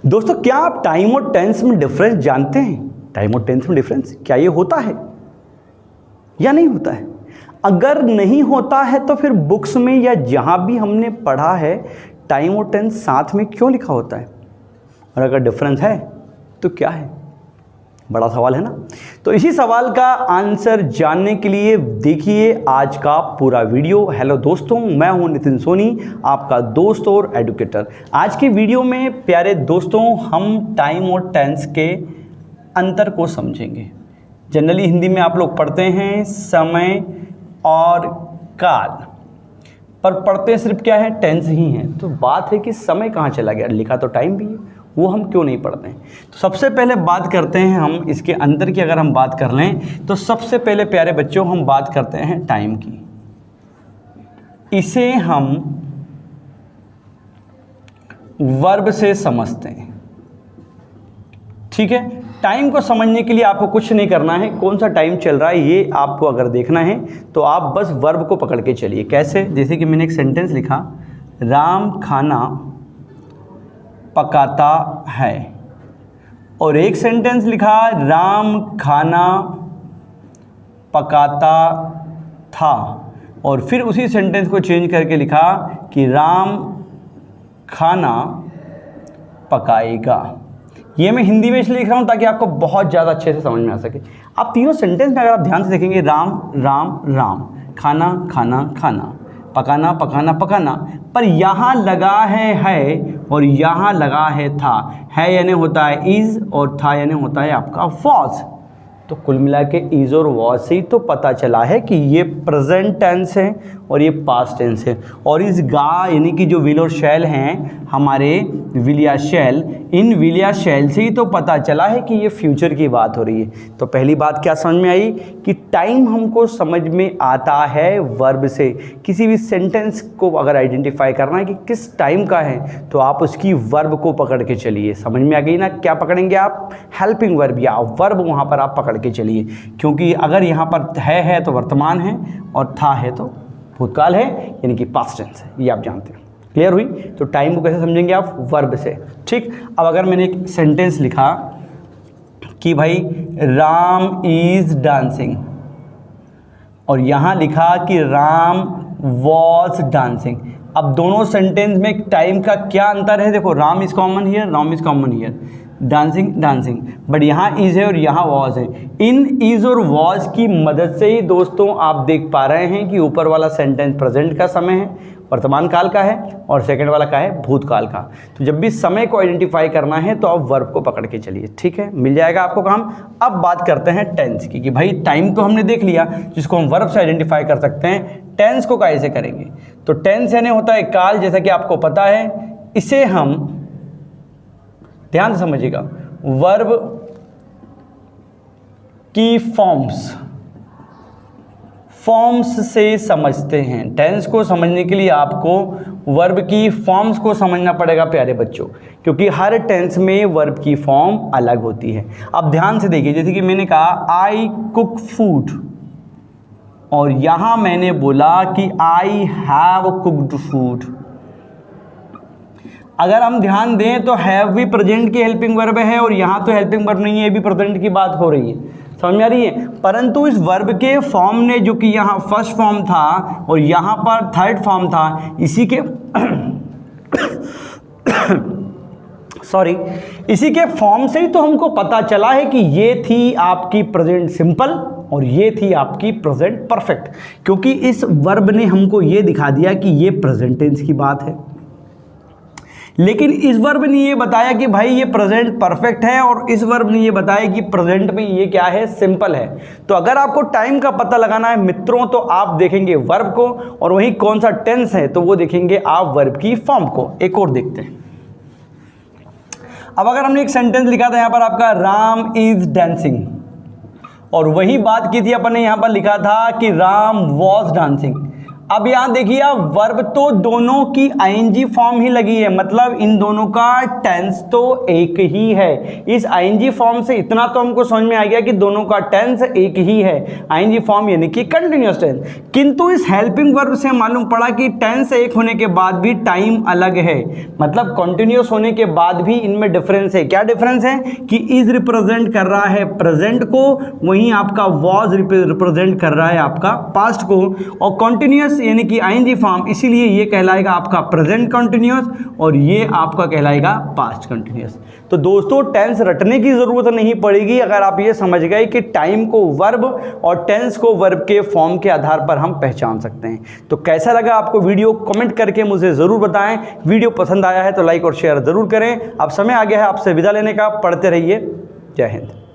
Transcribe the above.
दोस्तों क्या आप टाइम और टेंस में डिफरेंस जानते हैं? टाइम और टेंस में डिफरेंस क्या ये होता है या नहीं होता है? अगर नहीं होता है तो फिर बुक्स में या जहां भी हमने पढ़ा है टाइम और टेंस साथ में क्यों लिखा होता है? और अगर डिफरेंस है तो क्या है? बड़ा सवाल है ना। तो इसी सवाल का आंसर जानने के लिए देखिए आज का पूरा वीडियो। हेलो दोस्तों, मैं हूं नितिन सोनी, आपका दोस्त और एडुकेटर। आज के वीडियो में प्यारे दोस्तों हम टाइम और टेंस के अंतर को समझेंगे। जनरली हिंदी में आप लोग पढ़ते हैं समय और काल, पर पढ़ते सिर्फ क्या है? टेंस ही है। तो बात है कि समय कहाँ चला गया? लिखा तो टाइम भी है, वो हम क्यों नहीं पढ़ते हैं? तो सबसे पहले बात करते हैं हम इसके अंतर की। अगर हम बात कर लें तो सबसे पहले प्यारे बच्चों हम बात करते हैं टाइम की। इसे हम वर्ब से समझते हैं, ठीक है। टाइम को समझने के लिए आपको कुछ नहीं करना है, कौन सा टाइम चल रहा है ये आपको अगर देखना है तो आप बस वर्ब को पकड़ के चलिए। कैसे? जैसे कि मैंने एक सेंटेंस लिखा, राम खाना पकाता है, और एक सेंटेंस लिखा, राम खाना पकाता था, और फिर उसी सेंटेंस को चेंज करके लिखा कि राम खाना पकाएगा। ये मैं हिंदी में इसलिए लिख रहा हूँ ताकि आपको बहुत ज़्यादा अच्छे से समझ में आ सके। आप तीनों सेंटेंस में अगर आप ध्यान से देखेंगे, राम राम राम, खाना खाना खाना, पकाना पकाना पकाना, पर यहाँ लगा है और यहाँ लगा है था। है यानी होता है इज़ और था यानी होता है आपका वॉज। तो कुल मिला के इज़ और वॉज से ही तो पता चला है कि ये प्रेजेंट टेंस है और ये पास्ट टेंस है। और इस गा यानी कि जो विल और शैल हैं हमारे विल या शैल, इन विल या शैल से ही तो पता चला है कि ये फ्यूचर की बात हो रही है। तो पहली बात क्या समझ में आई कि टाइम हमको समझ में आता है वर्ब से। किसी भी सेंटेंस को अगर आइडेंटिफाई करना है कि किस टाइम का है तो आप उसकी वर्ब को पकड़ के चलिए। समझ में आ गई ना? क्या पकड़ेंगे आप? हेल्पिंग वर्ब या वर्ब वहाँ पर आप पकड़ के चलिए, क्योंकि अगर यहाँ पर है तो वर्तमान है और था है तो भूतकाल है, यानी कि पास्ट टेंस है। ये आप जानते हैं। क्लियर हुई? तो टाइम को कैसे समझेंगे आप? वर्ब से, ठीक। अब अगर मैंने एक सेंटेंस लिखा कि भाई राम इज डांसिंग, और यहाँ लिखा कि राम वॉज डांसिंग। अब दोनों सेंटेंस में टाइम का क्या अंतर है? देखो, Ram is common here, Ram is common here, dancing dancing, but यहाँ इज है और यहाँ वॉज है। इन इज और वॉज की मदद से ही दोस्तों आप देख पा रहे हैं कि ऊपर वाला सेंटेंस प्रेजेंट का समय है, वर्तमान काल का है, और सेकंड वाला का है भूतकाल का। तो जब भी समय को आइडेंटिफाई करना है तो आप वर्ब को पकड़ के चलिए, ठीक है। मिल जाएगा आपको काम। अब बात करते हैं टेंस की कि भाई टाइम तो हमने देख लिया जिसको हम वर्ब से आइडेंटिफाई कर सकते हैं, टेंस को कैसे करेंगे? तो टेंस यानी होता है काल, जैसा कि आपको पता है। इसे हम ध्यान से समझिएगा, वर्ब की फॉर्म्स से समझते हैं। टेंस को समझने के लिए आपको वर्ब की फॉर्म्स को समझना पड़ेगा प्यारे बच्चों, क्योंकि हर टेंस में वर्ब की फॉर्म अलग होती है। अब ध्यान से देखिए, जैसे कि मैंने कहा आई कुक फूड, और यहां मैंने बोला कि आई हैव कुक्ड फूड। अगर हम ध्यान दें तो हैव भी प्रेजेंट की हेल्पिंग वर्ब है, और यहाँ तो हेल्पिंग वर्ब नहीं है, भी प्रेजेंट की बात हो रही है। समझ में आ रही है? परंतु इस वर्ब के फॉर्म ने, जो कि यहाँ फर्स्ट फॉर्म था और यहाँ पर थर्ड फॉर्म था, इसी के इसी के फॉर्म से ही तो हमको पता चला है कि ये थी आपकी प्रेजेंट सिंपल और ये थी आपकी प्रेजेंट परफेक्ट, क्योंकि इस वर्ब ने हमको ये दिखा दिया कि ये प्रेजेंट टेंस की बात है। लेकिन इस वर्ब ने ये बताया कि भाई ये प्रेजेंट परफेक्ट है, और इस वर्ब ने ये बताया कि प्रेजेंट में ये क्या है? सिंपल है। तो अगर आपको टाइम का पता लगाना है मित्रों तो आप देखेंगे वर्ब को, और वहीं कौन सा टेंस है तो वो देखेंगे आप वर्ब की फॉर्म को। एक और देखते हैं। अब अगर हमने एक सेंटेंस लिखा था यहाँ पर आपका राम इज डांसिंग, और वही बात की थी अपन ने यहाँ पर लिखा था कि राम वॉज डांसिंग। अब यहाँ देखिए आप, वर्ब तो दोनों की आईएनजी फॉर्म ही लगी है, मतलब इन दोनों का टेंस तो एक ही है। इस आईएनजी फॉर्म से इतना तो हमको समझ में आ गया कि दोनों का टेंस एक ही है, आईएनजी फॉर्म यानी कि कंटिन्यूअस टेंस। किंतु इस हेल्पिंग वर्ब से मालूम पड़ा कि टेंस एक होने के बाद भी टाइम अलग है, मतलब कंटिन्यूअस होने के बाद भी इनमें डिफरेंस है। क्या डिफरेंस है कि इज रिप्रेजेंट कर रहा है प्रेजेंट को, वहीं आपका वॉज रिप्रेजेंट कर रहा है आपका पास्ट को, और कंटिन्यूअस यानी कि आईएनजी फॉर्म, इसीलिए ये कहलाएगा आपका प्रेजेंट कंटिन्यूअस और ये आपका कहलाएगा पास्ट कंटिन्यूअस। तो दोस्तों टेंस रटने की ज़रूरत नहीं पड़ेगी अगर आप ये समझ गए कि टाइम को वर्ब और टेंस को वर्ब के फॉर्म के आधार पर हम पहचान सकते हैं। तो कैसा लगा आपको वीडियो, कमेंट करके मुझे ज़रूर बताएं। वीडियो पसंद आया है तो लाइक और शेयर ज़रूर करें। अब समय आ गया है आपसे विदा लेने का, पढ़ते रहिए। जय हिंद।